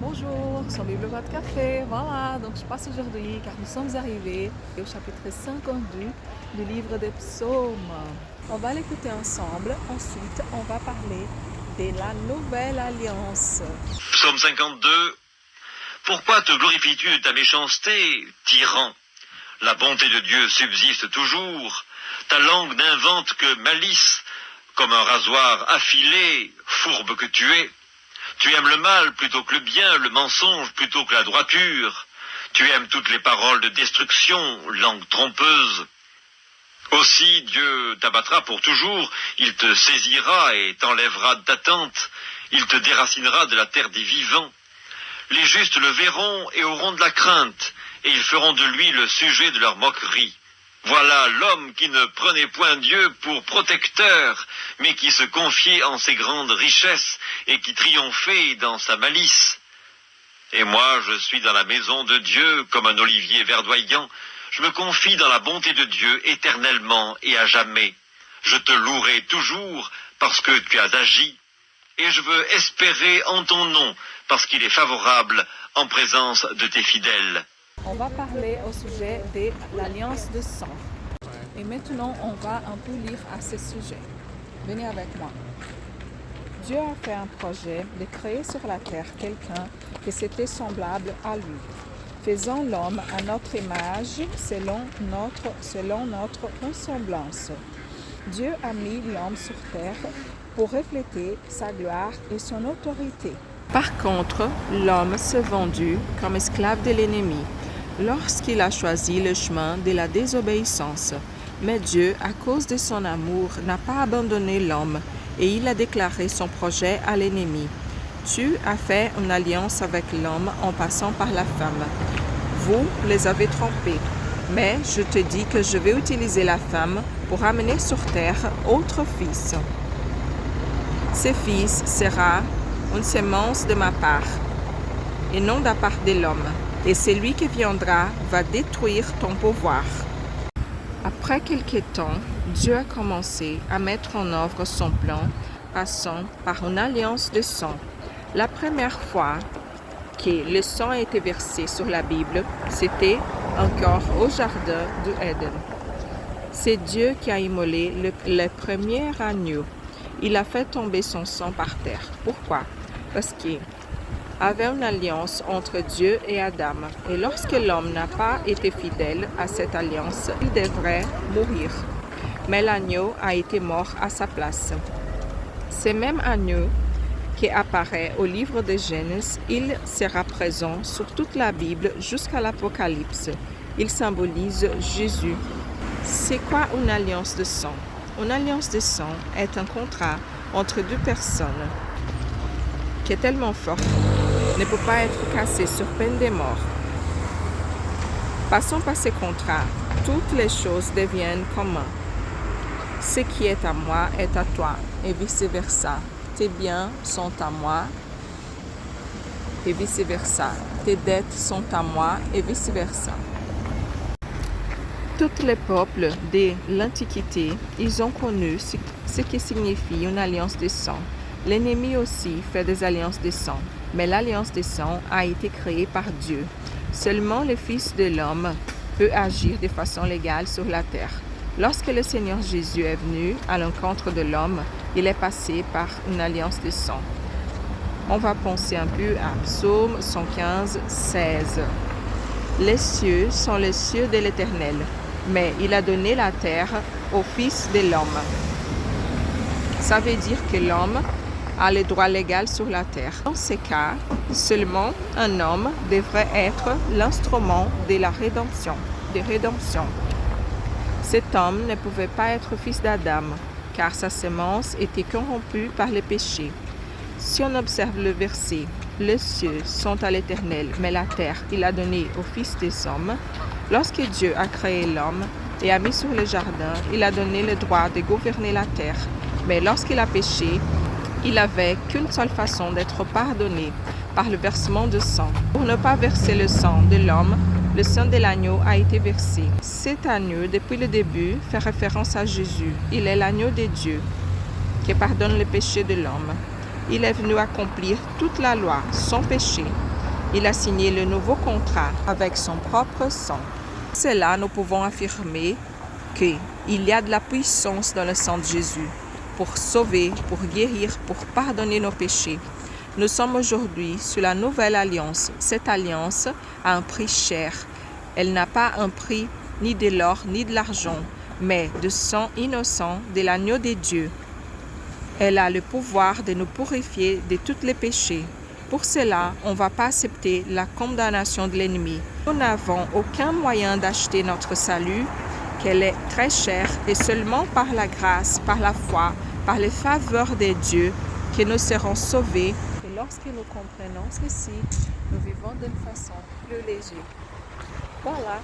Bonjour, sur Bible Pas de Café. Voilà, donc je passe aujourd'hui car nous sommes arrivés au chapitre 52 du livre des psaumes. On va l'écouter ensemble, ensuite on va parler de la nouvelle alliance. Psaume 52. Pourquoi te glorifies-tu de ta méchanceté, tyran? La bonté de Dieu subsiste toujours. Ta langue n'invente que malice, comme un rasoir affilé, fourbe que tu es. Tu aimes le mal plutôt que le bien, le mensonge plutôt que la droiture. Tu aimes toutes les paroles de destruction, langue trompeuse. Aussi Dieu t'abattra pour toujours, il te saisira et t'enlèvera de ta tente, il te déracinera de la terre des vivants. Les justes le verront et auront de la crainte, et ils feront de lui le sujet de leur moquerie. Voilà l'homme qui ne prenait point Dieu pour protecteur, mais qui se confiait en ses grandes richesses et qui triomphait dans sa malice. Et moi, je suis dans la maison de Dieu comme un olivier verdoyant. Je me confie dans la bonté de Dieu éternellement et à jamais. Je te louerai toujours parce que tu as agi. Et je veux espérer en ton nom parce qu'il est favorable en présence de tes fidèles. On va parler au sujet de l'alliance de sang. Et maintenant, on va un peu lire à ce sujet. Venez avec moi. Dieu a fait un projet de créer sur la terre quelqu'un qui c'était semblable à lui. Faisons l'homme à notre image, selon notre ressemblance. Dieu a mis l'homme sur terre pour refléter sa gloire et son autorité. Par contre, l'homme s'est vendu comme esclave de l'ennemi lorsqu'il a choisi le chemin de la désobéissance. Mais Dieu, à cause de son amour, n'a pas abandonné l'homme et il a déclaré son projet à l'ennemi. Tu as fait une alliance avec l'homme en passant par la femme. Vous les avez trompés, mais je te dis que je vais utiliser la femme pour amener sur terre autre fils. Ce fils sera une semence de ma part, et non de la part de l'homme, et celui qui viendra va détruire ton pouvoir. Après quelque temps, Dieu a commencé à mettre en œuvre son plan, passant par une alliance de sang. La première fois que le sang a été versé sur la Bible, c'était encore au jardin d'Éden. C'est Dieu qui a immolé le premier agneau. Il a fait tomber son sang par terre. Pourquoi? Parce qu'il y avait une alliance entre Dieu et Adam. Et lorsque l'homme n'a pas été fidèle à cette alliance, il devrait mourir. Mais l'agneau a été mort à sa place. Ce même agneau qui apparaît au livre de Genèse, il sera présent sur toute la Bible jusqu'à l'Apocalypse. Il symbolise Jésus. C'est quoi une alliance de sang? Une alliance de sang est un contrat entre deux personnes qui est tellement fort ne peut pas être cassé sur peine de mort. Passons par ce contrat, toutes les choses deviennent communes. Ce qui est à moi est à toi, et vice-versa. Tes biens sont à moi, et vice-versa. Tes dettes sont à moi, et vice-versa. Tous les peuples de l'Antiquité, ils ont connu ce qui signifie une alliance de sang. L'ennemi aussi fait des alliances de sang, mais l'alliance de sang a été créée par Dieu. Seulement le Fils de l'homme peut agir de façon légale sur la terre. Lorsque le Seigneur Jésus est venu à l'encontre de l'homme, il est passé par une alliance de sang. On va penser un peu à Psaume 115, 16. Les cieux sont les cieux de l'Éternel, mais il a donné la terre au Fils de l'homme. Ça veut dire que l'homme a le droit légal sur la terre. Dans ce cas, seulement un homme devrait être l'instrument de la rédemption. Cet homme ne pouvait pas être fils d'Adam, car sa semence était corrompue par le péché. Si on observe le verset, les cieux sont à l'Éternel, mais la terre, il a donné au Fils des hommes. Lorsque Dieu a créé l'homme et a mis sur le jardin, il a donné le droit de gouverner la terre. Mais lorsqu'il a péché, il n'avait qu'une seule façon d'être pardonné, par le versement de sang. Pour ne pas verser le sang de l'homme, le sang de l'agneau a été versé. Cet agneau, depuis le début, fait référence à Jésus. Il est l'agneau de Dieu qui pardonne le péché de l'homme. Il est venu accomplir toute la loi sans péché. Il a signé le nouveau contrat avec son propre sang. C'est là nous pouvons affirmer qu'il y a de la puissance dans le sang de Jésus pour sauver, pour guérir, pour pardonner nos péchés. Nous sommes aujourd'hui sur la nouvelle alliance. Cette alliance a un prix cher. Elle n'a pas un prix ni de l'or ni de l'argent, mais de sang innocent de l'agneau de Dieu. Elle a le pouvoir de nous purifier de tous les péchés. Pour cela, on ne va pas accepter la condamnation de l'ennemi. Nous n'avons aucun moyen d'acheter notre salut, qu'elle est très chère, et seulement par la grâce, par la foi, par les faveurs de Dieu, que nous serons sauvés. Et lorsque nous comprenons ceci, nous vivons d'une façon plus légère. Voilà.